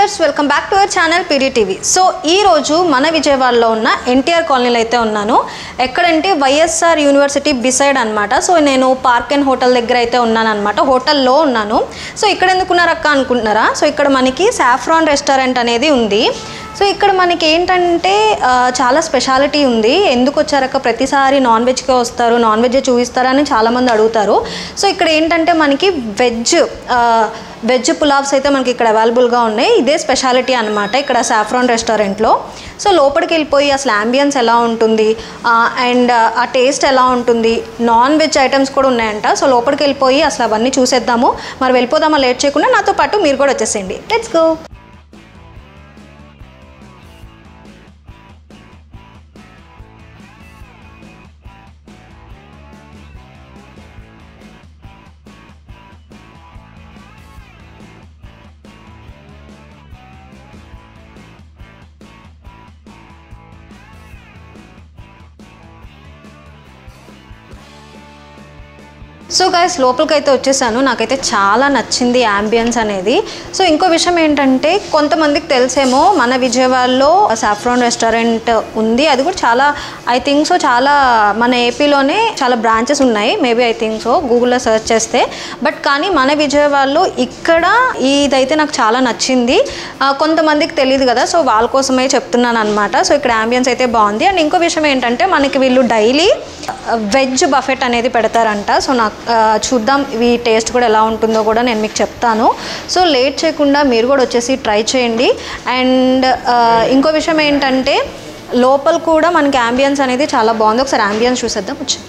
Viewers welcome back to our channel PD TV. So ఈ రోజు మన విజయవాడలో ఉన్న ఎన్టీఆర్ కాలనీలో అయితే ఉన్నాను. ఎక్కడంటే వైఎస్ఆర్ యూనివర్సిటీ బిసైడ్ అనమాట. సో నేను పార్క్ అండ్ హోటల్ దగ్గర అయితే ఉన్నాను అనమాట. హోటల్లో ఉన్నాను. సో ఇక్కడ ఎందుకున్నారక్క అనుకుంటున్నారా? సో ఇక్కడ మనకి సాఫ్రాన్ రెస్టారెంట్ అనేది ఉంది. సో ఇక్కడ మనకి ఏంటంటే చాలా స్పెషాలిటీ ఉంది. ఎందుకు వచ్చారక్క, ప్రతిసారి నాన్ వెజ్కే వస్తారు, నాన్ వెజ్ చూపిస్తారని చాలామంది అడుగుతారు. సో ఇక్కడ ఏంటంటే మనకి వెజ్ పులావ్స్ అయితే మనకి ఇక్కడ అవైలబుల్గా ఉన్నాయి. ఇదే స్పెషాలిటీ అనమాట ఇక్కడ సాఫ్రాన్ రెస్టారెంట్లో. సో లోపలికి వెళ్ళిపోయి అసలు అంబియన్స్ ఎలా ఉంటుంది అండ్ ఆ టేస్ట్ ఎలా ఉంటుంది, నాన్ వెజ్ ఐటమ్స్ కూడా ఉన్నాయంట. సో లోపలికి వెళ్ళిపోయి అసలు అవన్నీ చూసేద్దాము. మరి వెళ్ళిపోదామా లేట్ చేయకుండా? నాతో పాటు మీరు కూడా వచ్చేసేయండి. Let's go. సో గైస్ లోపలికి అయితే వచ్చేసాను. నాకైతే చాలా నచ్చింది యాంబియన్స్ అనేది. సో ఇంకో విషయం ఏంటంటే కొంతమందికి తెలిసేమో మన విజయవాడలో సాఫ్రాన్ రెస్టారెంట్ ఉంది. అది కూడా చాలా ఐ థింక్ సో చాలా మన ఏపీలోనే చాలా బ్రాంచెస్ ఉన్నాయి. మేబీ ఐ థింక్ సో గూగుల్లో సెర్చ్ చేస్తే. బట్ కానీ మన విజయవాడలో ఇక్కడ ఇదైతే నాకు చాలా నచ్చింది. కొంతమందికి తెలియదు కదా, సో వాళ్ళ కోసమే చెప్తున్నాను అనమాట. సో ఇక్కడ యాంబియన్స్ అయితే బాగుంది. అండ్ ఇంకో విషయం ఏంటంటే మనకి వీళ్ళు డైలీ వెజ్ బఫెట్ అనేది పెడతారంట. సో నాకు చూద్దాం ఇవి టేస్ట్ కూడా ఎలా ఉంటుందో కూడా నేను మీకు చెప్తాను. సో లేట్ చేయకుండా మీరు కూడా వచ్చేసి ట్రై చేయండి. అండ్ ఇంకో విషయం ఏంటంటే లోపల కూడా మనకి అంబియన్స్ అనేది చాలా బాగుంది. ఒకసారి అంబియన్స్ చూసేద్దాం వచ్చి.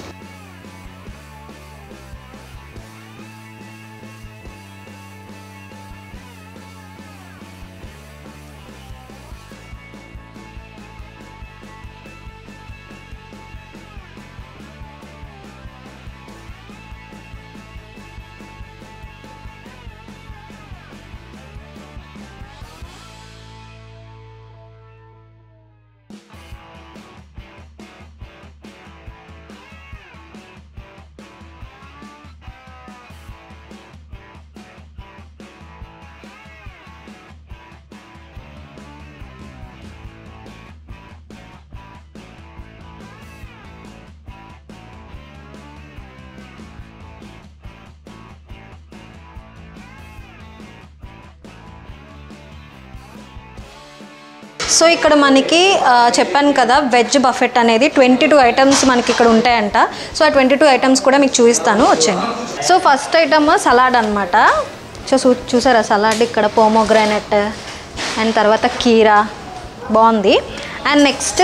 సో ఇక్కడ మనకి చెప్పాను కదా వెజ్ బఫెట్ అనేది 22 ఐటమ్స్ మనకి ఇక్కడ ఉంటాయంట. సో ఆ 22 ఐటమ్స్ కూడా మీకు చూపిస్తాను వచ్చేయండి. సో ఫస్ట్ ఐటమ్ సలాడ్ అనమాట. సో చూసారా సలాడ్, ఇక్కడ పోమోగ్రానెట్ అండ్ తర్వాత కీరా బాగుంది. అండ్ నెక్స్ట్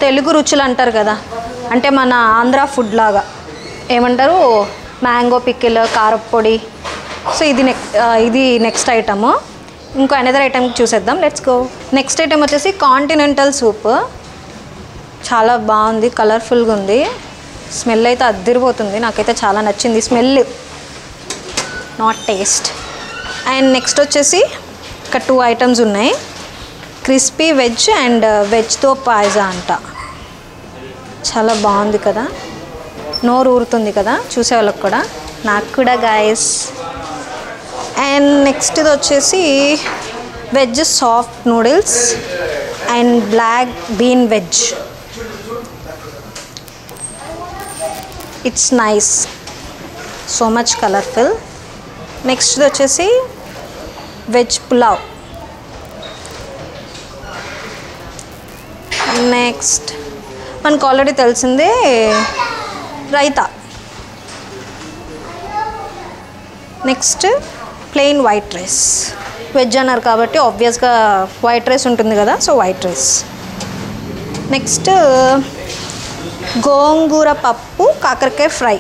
తెలుగు రుచులు అంటారు కదా, అంటే మన ఆంధ్ర ఫుడ్ లాగా ఏమంటారు, మ్యాంగో పికిల్, కారప్పొడి. సో ఇది నెక్స్ట్ ఐటము. ఇంకో అనదర్ ఐటమ్కి చూసేద్దాం. Let's go. నెక్స్ట్ ఐటమ్ వచ్చేసి కాంటినెంటల్ సూప్. చాలా బాగుంది, కలర్ఫుల్గా ఉంది. స్మెల్ అయితే అద్దిరిపోతుంది. నాకైతే చాలా నచ్చింది smell, not taste. And next వచ్చేసి ఇక్కడ 2 ఐటమ్స్ ఉన్నాయి. క్రిస్పీ వెజ్ అండ్ వెజ్తో పాయజా అంట. చాలా బాగుంది కదా, నోరు ఊరుతుంది కదా చూసే వాళ్ళకి కూడా, నాకు కూడా గాయస్. అండ్ నెక్స్ట్ ఇది వచ్చేసి veg soft noodles and black bean veg. It's nice, so much colourful. Next ఇది వచ్చేసి వెజ్ పులావ్. నెక్స్ట్ మనకు ఆల్రెడీ తెలిసిందే raita. Next plain white rice. Veg అన్నారు కాబట్టి ఆబ్వియస్గా వైట్ రైస్ ఉంటుంది కదా, సో వైట్ రైస్. నెక్స్ట్ గోంగూర పప్పు కాకరకాయ ఫ్రై.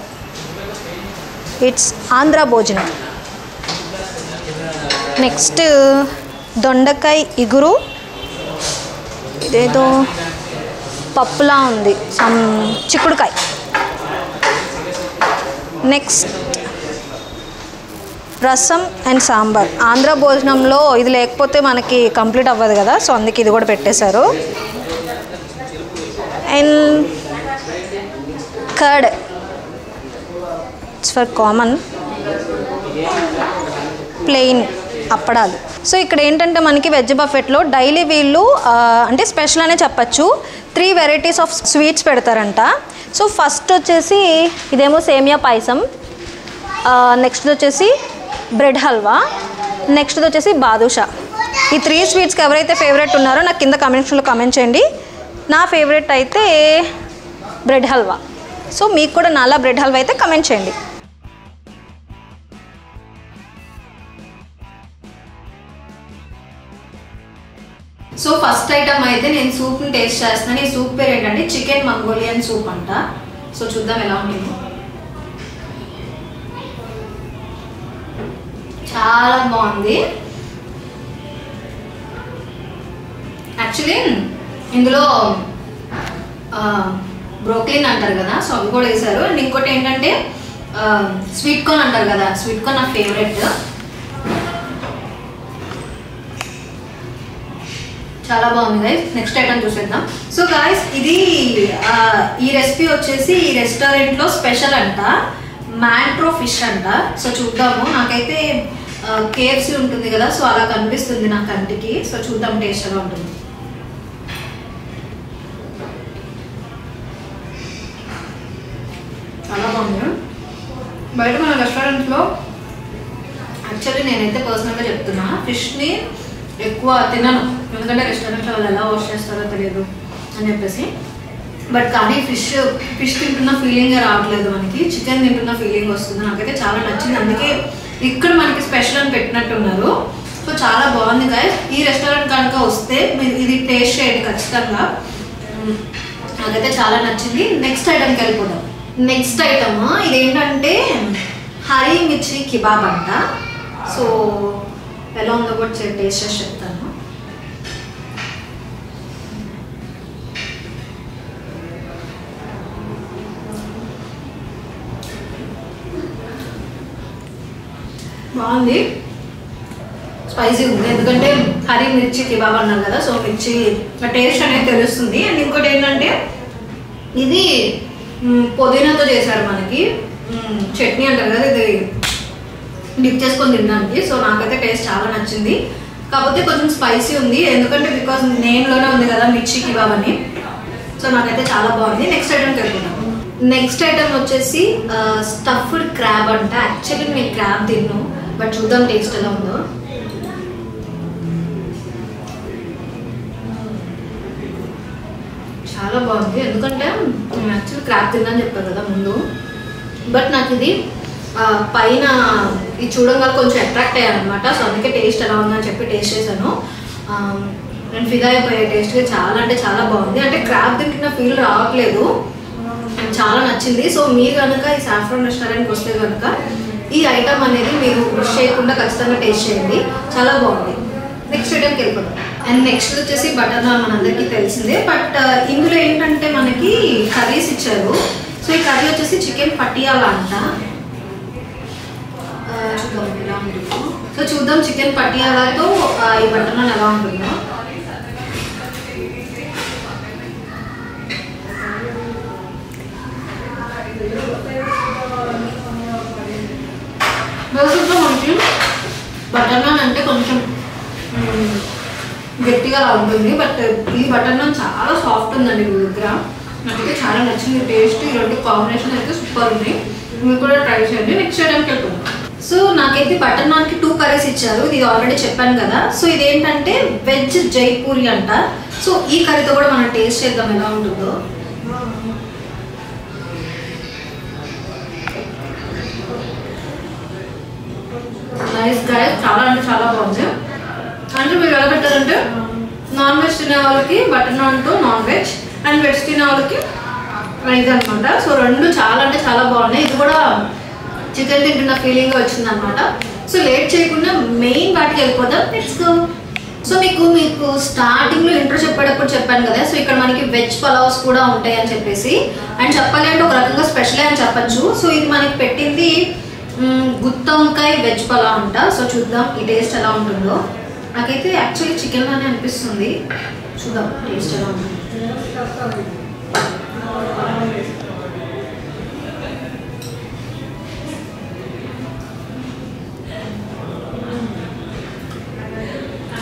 ఇట్స్ ఆంధ్ర భోజనం. నెక్స్ట్ దొండకాయ ఇగురు, ఇదేదో పప్పులా ఉంది, సమ్ చిక్కుడుకాయ. నెక్స్ట్ రసం అండ్ సాంబార్. ఆంధ్ర భోజనంలో ఇది లేకపోతే మనకి కంప్లీట్ అవ్వదు కదా, సో అందుకే ఇది కూడా పెట్టేశారు. And curd, it's for common. Plain అప్పడాలు. సో ఇక్కడ ఏంటంటే మనకి వెజ్ బఫెట్లో డైలీ వీళ్ళు అంటే స్పెషల్ అనే చెప్పచ్చు, 3 వెరైటీస్ ఆఫ్ స్వీట్స్ పెడతారంట. సో ఫస్ట్ వచ్చేసి ఇదేమో సేమియా పాయసం, నెక్స్ట్ వచ్చేసి బ్రెడ్ హల్వా, నెక్స్ట్ వచ్చేసి బాదుషా. ఈ 3 స్వీట్స్కి ఎవరైతే ఫేవరెట్ ఉన్నారో నాకు కింద కామెంట్స్లో కామెంట్ చేయండి. నా ఫేవరెట్ అయితే బ్రెడ్ హల్వా. సో మీకు కూడా నాలా బ్రెడ్ హల్వా అయితే కామెంట్ చేయండి. సో ఫస్ట్ ఐటమ్ అయితే నేను సూప్ని టేస్ట్ చేస్తున్నాను. ఈ సూప్ పేరు ఏంటంటే చికెన్ మంగోలియన్ సూప్ అంట. సో చూద్దాం ఎలా ఉంటుంది. చాలా బాగుంది. యాక్చువల్లీ ఇందులో బ్రోక్లీన్ అంటారు కదా, సో అవి కూడా వేసారు. అండ్ ఇంకోటి ఏంటంటే స్వీట్ కార్న్ అంటారు కదా, స్వీట్ కార్న్ నా ఫేవరెట్. చాలా బాగుంది గైస్. నెక్స్ట్ ఐటమ్ చూసేద్దాం. సో గైస్ ఇది ఈ రెసిపీ వచ్చేసి ఈ రెస్టారెంట్లో స్పెషల్ అంట, మ్యాంట్రో ఫిష్ అంట. సో చూద్దాము. నాకైతే KFC ఉంటుంది కదా, సో అలా కనిపిస్తుంది నా కంటికి. సో చూద్దాం టేస్ట్ ఎలా ఉంటుంది. చాలా బాగుంది. బయట మన రెస్టారెంట్లో యాక్చువల్లీ నేనైతే పర్సనల్గా చెప్తున్నా, ఫిష్ని ఎక్కువ తినను, ఎందుకంటే రెస్టారెంట్లో వాళ్ళు ఎలా వాష్ చేస్తారో తెలియదు అని చెప్పేసి. బట్ కానీ ఫిష్ తింటున్న ఫీలింగే రావట్లేదు మనకి, చికెన్ తింటున్న ఫీలింగ్ వస్తుంది. నాకైతే చాలా నచ్చింది, అందుకే ఇక్కడ మనకి స్పెషల్ అని పెట్టినట్టున్నారు. సో చాలా బాగుంది గైస్. ఈ రెస్టారెంట్ కనుక వస్తే మీరు ఇది టేస్ట్ చేయండి ఖచ్చితంగా. నాకైతే చాలా నచ్చింది. నెక్స్ట్ ఐటమ్కి వెళ్ళిపోదాం. నెక్స్ట్ ఐటమ్ ఇదేంటంటే హరీ మిర్చి కిబాబ్ అంట. సో ఎలా ఉందో కూడా టేస్ట్ చేసి చెప్తాను. బాగుంది, స్పైసీ ఉంది, ఎందుకంటే హరీ మిర్చి కిబాబ్ అన్నాం కదా, సో మిర్చి టేస్ట్ అనేది తెలుస్తుంది. అండ్ ఇంకోటి ఏంటంటే ఇది పుదీనాతో చేశారు, మనకి చట్నీ అంటారు కదా, ఇది డిప్ చేసుకొని తినడానికి. సో నాకైతే టేస్ట్ చాలా నచ్చింది. కాకపోతే కొంచెం స్పైసీ ఉంది, ఎందుకంటే బికాస్ నేమ్లోనే ఉంది కదా మిర్చి కిబాబ్ అని. సో నాకైతే చాలా బాగుంది. నెక్స్ట్ ఐటమ్కి వెళ్ళిపోతాం. నెక్స్ట్ ఐటమ్ వచ్చేసి స్టఫ్డ్ క్రాబ్ అంట. యాక్చువల్లీ నేను క్రాబ్ తిన్ను, బట్ చూద్దాం టేస్ట్ ఎలా ఉందో. చాలా బాగుంది, ఎందుకంటే నేను యాక్చువల్లీ క్రాబ్ తిన్నాను చెప్పాను కదా ముందు. బట్ నాకు ఇది పైన ఇది చూడంగా కొంచెం అట్రాక్ట్ అయ్యాను అనమాట. సో అందుకే టేస్ట్ ఎలా ఉందని చెప్పి టేస్ట్ చేశాను. నేను ఫిదా అయిపోయే టేస్ట్గా చాలా అంటే చాలా బాగుంది. అంటే క్రాబ్ తింటున్న ఫీల్ రావట్లేదు, చాలా నచ్చింది. సో మీరు కనుక ఈ సాఫ్రాన్ రెస్టారెంట్కి వస్తే కనుక ఈ ఐటమ్ అనేది మీరు మిస్ చేయకుండా ఖచ్చితంగా టేస్ట్ చేయండి, చాలా బాగుంది. నెక్స్ట్ ఐటమ్కి వెళ్ళిపోతాం. అండ్ నెక్స్ట్ వచ్చేసి బటర్ నాన్ మనందరికీ తెలిసిందే. బట్ ఇందులో ఏంటంటే మనకి కర్రీస్ ఇచ్చారు. సో ఈ కర్రీ వచ్చేసి చికెన్ పటియాలా అంట. చూద్దాం ఎలా ఉంటుందో. సో చూద్దాం చికెన్ పటియాలాతో ఈ బటర్ నాన్ ఎలా ఉంటుందో. బేసిక్గా మనకి బటర్ నాన్ అంటే కొంచెం గట్టిగా ఉంటుంది, బట్ ఈ బటర్ నాన్ చాలా సాఫ్ట్ ఉందండి మీ దగ్గర. నాకైతే చాలా నచ్చింది టేస్ట్. ఈ రెండు కాంబినేషన్ అయితే సూపర్ ఉంది, మీరు కూడా ట్రై చేయండి. నెక్స్ట్ ఐటమ్కి వెళ్తున్నాం. సో నాకైతే బటర్ నాన్కి 2 కర్రీస్ ఇచ్చారు, ఇది ఆల్రెడీ చెప్పాను కదా. సో ఇదేంటంటే వెజ్ జైపూరి అంట. సో ఈ కర్రీతో కూడా మనం టేస్ట్ చేద్దాం ఎలా ఉంటుందో. నైస్ గైస్, చాలా అంటే చాలా బాగుంది. అంటే మీరు ఎలా పెట్టారంటే నాన్ వెజ్ తినే వాళ్ళకి బటర్ నాన్తో నాన్ వెజ్, అండ్ వెజ్ తినే వాళ్ళకి రైస్ అనమాట. సో రెండు చాలా అంటే చాలా బాగున్నాయి. ఇది కూడా చికెన్ తింటున్న ఫీలింగ్ వచ్చింది అనమాట. సో లేట్ చేయకుండా మెయిన్ వాటికి వెళ్ళిపోతాం. Let's go. సో మీకు స్టార్టింగ్లో ఇంట్రో చెప్పేటప్పుడు చెప్పాను కదా, సో ఇక్కడ మనకి వెజ్ పలావ్స్ కూడా ఉంటాయి అని చెప్పేసి. అండ్ చెప్పాలి అంటే ఒక రకంగా స్పెషలే అని చెప్పచ్చు. సో ఇది మనకి పెట్టింది గుత్త వంకాయ వెజ్ పలావ్ అంట. సో చూద్దాం ఈ టేస్ట్ ఎలా ఉంటుందో. నాకైతే యాక్చువల్లీ చికెన్ లానే అనిపిస్తుంది, చూద్దాం టేస్ట్ ఎలా ఉంటుంది.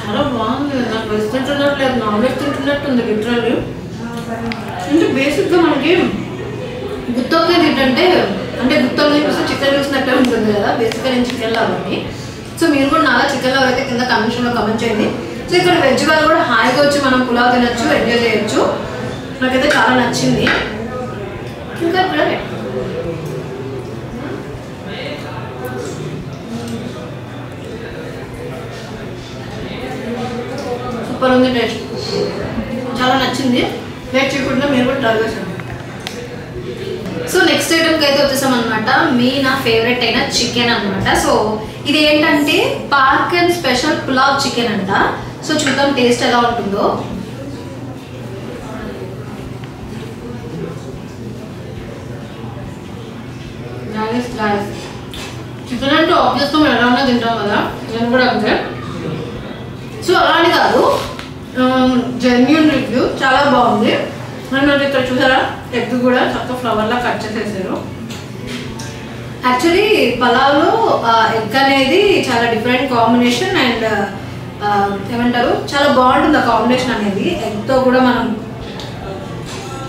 చాలా బాగుంది. నాకు వెజ్ తింటున్నట్లేదు, నాన్ వెజ్ తింటున్నట్టుంది లిటరల్లీ. అంటే బేసిక్గా మనకి గుత్తొక్కే తింటే అంటే గుత్తొక్కి చూస్తే చికెన్ చూసినట్టే ఉంటుంది కదా. బేసిక్గా నేను చికెన్ లవర్ని. సో మీరు కూడా నాలా చికెన్ లవర్ అయితే కింద కమెంట్స్లో కమెంట్ చేయండి. సో ఇక్కడ వెజ్ వాళ్ళు కూడా హాయిగా వచ్చి మనం పులావ్ తినచ్చు, ఎంజాయ్ చేయొచ్చు. నాకైతే చాలా నచ్చింది. ఇంకా ఇక్కడ సూపర్ ఉంది, టేస్ట్ చాలా నచ్చింది. వెయిట్ చేయకుండా మీరు కూడా ట్రై చేసాను. సో నెక్స్ట్ ఐటమ్కి అయితే వచ్చేసామన్నమాట. నా ఫేవరెట్ అయిన చికెన్ అనమాట. సో ఇది ఏంటంటే park and special pulao chicken అంట. సో చూద్దాం టేస్ట్ ఎలా ఉంటుందో. చికెన్ అంటే ఆబ్వియస్గా మనం ఎలా ఉన్నా తింటాం కదా, నేను కూడా అంతే. సో అలానే కాదు, జెన్యూన్ రివ్యూ, చాలా బాగుంది. అండ్ ఇక్కడ చూసారా ఎగ్ కూడా చక్కగా ఫ్లవర్లా కట్ చేసేసారు. యాక్చువల్లీ పలావ్లో ఎగ్ అనేది చాలా డిఫరెంట్ కాంబినేషన్ అండ్ ఏమంటారు చాలా బాగుంటుంది ఆ కాంబినేషన్ అనేది. ఎగ్తో కూడా మనం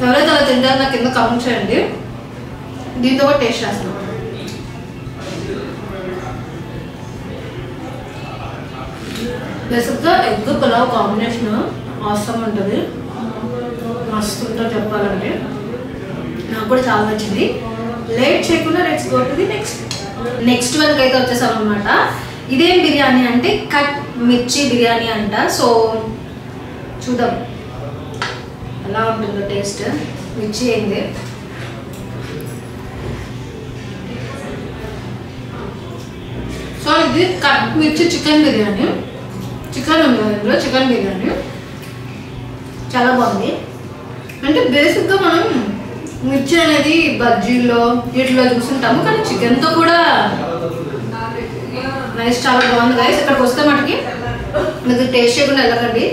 ఎవరైతే అలా తింటారో నాకు కింద కమెంట్ చేయండి. దీంతో కూడా టేస్ట్ చేస్తాం. బేసిక్గా ఎగ్ పులావ్ కాంబినేషన్ అవసరం ఉంటుంది, మస్తు ఉంటుంది చెప్పాలంటే. నాకు కూడా చాలా నచ్చింది. లేట్ చేయకుండా let's go to the next వరకు అయితే వచ్చేసాం అనమాట. ఇదేం బిర్యానీ అంటే కట్ మిర్చి బిర్యానీ అంట. సో చూద్దాం ఎలా ఉంటుందో టేస్ట్. మిర్చి అయింది. సో ఇది కట్ మిర్చి చికెన్ బిర్యానీ. చికెన్ ఉంది ఇందులో, చికెన్ బిర్యానీ చాలా బాగుంది. అంటే బేసిక్గా మనం మిర్చి అనేది బజ్జీల్లో వీటిలో చూస్తుంటాము, కానీ చికెన్తో కూడా నైస్, చాలా బాగుంది గైస్. ఇక్కడికి వస్తే మనకి మీకు టేస్ట్ చేయకుండా వెళ్ళకండి,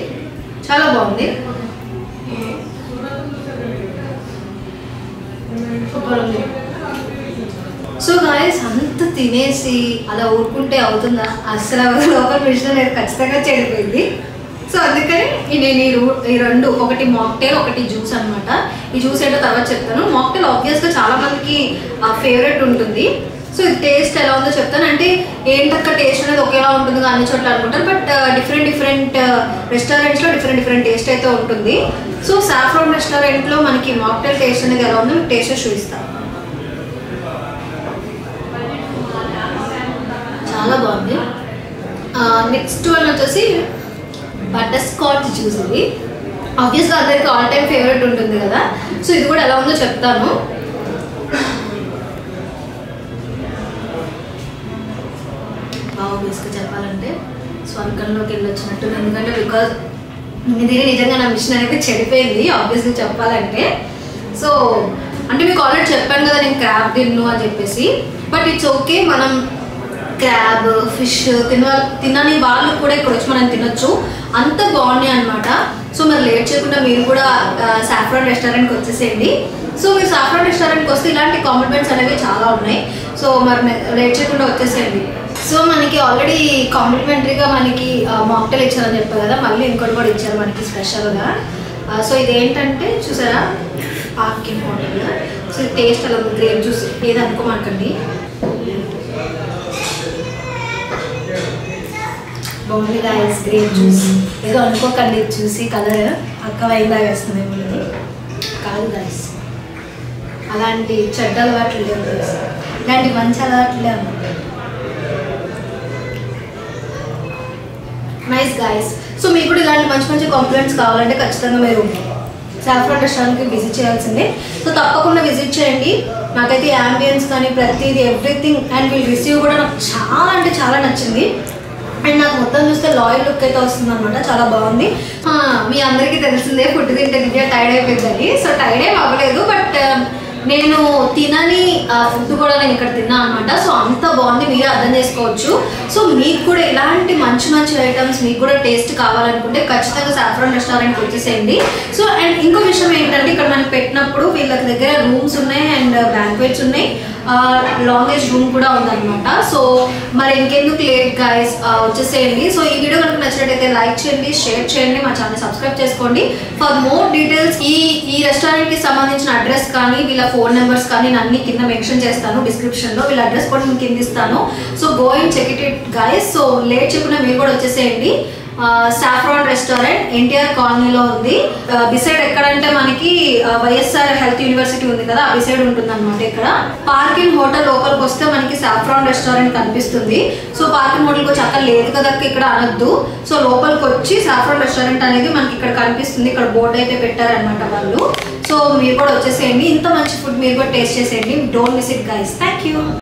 చాలా బాగుంది, సూపర్ ఉంది. సో గాయస్ అంత తినేసి అలా ఊరుకుంటే అవుతుందా? అసలు లోకల్ మిషన్ అనేది ఖచ్చితంగా చెడిపోయింది. సో అందుకని నేను ఈ రెండు, ఒకటి మాక్టైల్ ఒకటి జ్యూస్ అనమాట. ఈ జ్యూస్ ఏంటో తర్వాత చెప్తాను. మాక్టైల్ ఆబ్వియస్గా చాలా మందికి ఫేవరెట్ ఉంటుంది. సో ఇది టేస్ట్ ఎలా ఉందో చెప్తాను. అంటే ఏంటక్క టేస్ట్ అనేది ఒకేలా ఉంటుంది అన్ని చోట్ల అనుకుంటారు, బట్ డిఫరెంట్ రెస్టారెంట్స్లో డిఫరెంట్ టేస్ట్ అయితే ఉంటుంది. సో సాఫ్రాన్ రెస్టారెంట్లో మనకి మాక్టైల్ టేస్ట్ అనేది ఎలా ఉందో మీకు టేస్ట్ చూపిస్తాను. చాలా బాగుంది. నెక్స్ట్ వన్ వచ్చేసి బటర్ స్కాచ్ జ్యూస్. ఇది ఆబ్వియస్గా అందరికి ఆల్ టైమ్ ఫేవరెట్ ఉంటుంది కదా. సో ఇది కూడా ఎలా ఉందో చెప్తాను. ఆబ్వియస్గా చెప్పాలంటే స్వర్గంలోకి వెళ్ళి వచ్చినట్టు, ఎందుకంటే బికాజ్ ఇది నిజంగా నా మిషన్ అనేది చెడిపోయింది ఆబ్వియస్గా చెప్పాలంటే. సో అంటే మీకు ఆల్రెడీ చెప్పాను కదా నేను క్రాబ్ తిన్ను అని చెప్పేసి, బట్ ఇట్స్ ఓకే. మనం క్రాబ్ ఫిష్ తినని వాళ్ళు కూడా ఇక్కడ వచ్చి మనం తినొచ్చు, అంత బాగున్నాయి అనమాట. సో మరి లేట్ చేయకుండా మీరు కూడా సాఫ్రాన్ రెస్టారెంట్కి వచ్చేసేయండి. సో మీరు సాఫ్రాన్ రెస్టారెంట్కి వస్తే ఇలాంటి కాంప్లిమెంట్స్ అనేవి చాలా ఉన్నాయి. సో మరి లేట్ చేయకుండా వచ్చేసేయండి. సో మనకి ఆల్రెడీ కాంప్లిమెంటరీగా మనకి మాక్టైల్ ఇచ్చారని చెప్పారు కదా, మళ్ళీ ఇంకోటి కూడా ఇచ్చారు మనకి స్పెషల్గా. సో ఇదేంటంటే చూసారా పార్కింగ్ హోటల్. సో టేస్ట్ అలా గ్రేప్ జ్యూస్ ఏది అనుకోమాకండి, బాగుంది గాయస్. గ్రేప్ జ్యూస్ ఏదో అనుకోకండి, చూసి కలర్ అక్క వైలా వేస్తుంది మనకి కాదు గాయస్. అలాంటి చెడ్డ అలవాట్లు లేవు, ఇలాంటి మంచి అలవాట్లు లేవు. Nice guys. సో మీకు కూడా ఇలాంటి మంచి కాంప్లిమెంట్స్ కావాలంటే ఖచ్చితంగా మీరు సాఫ్రాన్ రెస్టారెంట్కి విజిట్ చేయాల్సిందే. సో తప్పకుండా విజిట్ చేయండి. నాకైతే యాంబియన్స్ కానీ ప్రతిదీ ఎవ్రీథింగ్ అండ్ వీళ్ళు రిసీవ్ కూడా నాకు చాలా అంటే చాలా నచ్చింది. అండ్ నాకు మొత్తం చూస్తే లాయల్ లుక్ అయితే వస్తుంది అనమాట, చాలా బాగుంది. మీ అందరికీ తెలిసిందే ఫుడ్ తింటే దివ్య టైర్డ్ అయిపోయిందని. సో టైర్డ్ ఏం అవ్వలేదు, బట్ నేను తినని ఫుడ్ కూడా నేను ఇక్కడ తిన్నా అనమాట. సో అంత బాగుంది, మీరే అర్థం చేసుకోవచ్చు. సో మీకు కూడా ఇలాంటి మంచి ఐటమ్స్ మీకు కూడా టేస్ట్ కావాలనుకుంటే ఖచ్చితంగా సాఫ్రాన్ రెస్టారెంట్కి వచ్చేసేయండి. సో అండ్ ఇంకో విషయం ఏంటంటే ఇక్కడ మనకి పెట్టినప్పుడు వీళ్ళ దగ్గర రూమ్స్ ఉన్నాయి అండ్ బ్యాంక్వెట్స్ ఉన్నాయి. లాంగేజ్ రూమ్ కూడా ఉందన్నమాట. సో మరి ఇంకెందుకు లేట్ గైస్, వచ్చేసేయండి. సో ఈ వీడియో కనుక నచ్చినట్టయితే లైక్ చేయండి, షేర్ చేయండి, మా ఛానల్ సబ్స్క్రైబ్ చేసుకోండి. ఫర్ మోర్ డీటెయిల్స్ ఈ రెస్టారెంట్కి సంబంధించిన అడ్రస్ కానీ వీళ్ళ ఫోన్ నెంబర్స్ కానీ నేను అన్ని కింద మెన్షన్ చేస్తాను డిస్క్రిప్షన్లో. వీళ్ళ అడ్రస్ కూడా నేను కింద ఇస్తాను. So go and check it guys. So late చెప్పినా మీరు కూడా వచ్చేసేయండి. సాఫ్రాన్ రెస్టారెంట్ ఎన్టీఆర్ కాలనీలో ఉంది. బిసైడ్ ఎక్కడంటే మనకి వైఎస్ఆర్ హెల్త్ యూనివర్సిటీ ఉంది కదా, ఆ బిసైడ్ ఉంటుంది అనమాట. ఇక్కడ పార్కింగ్ హోటల్ లోపలికి వస్తే మనకి సాఫ్రాన్ రెస్టారెంట్ కనిపిస్తుంది. సో పార్కింగ్ హోటల్కి వచ్చి అక్కడ లేదు కదా ఇక్కడ అనొద్దు. సో లోపలికి వచ్చి సాఫ్రాన్ రెస్టారెంట్ అనేది మనకి ఇక్కడ కనిపిస్తుంది. ఇక్కడ బోర్డు అయితే పెట్టారనమాట వాళ్ళు. సో మీరు కూడా వచ్చేసేయండి. ఇంత మంచి ఫుడ్ మీరు కూడా టేస్ట్ చేసేయండి. Don't miss it guys. Thank you.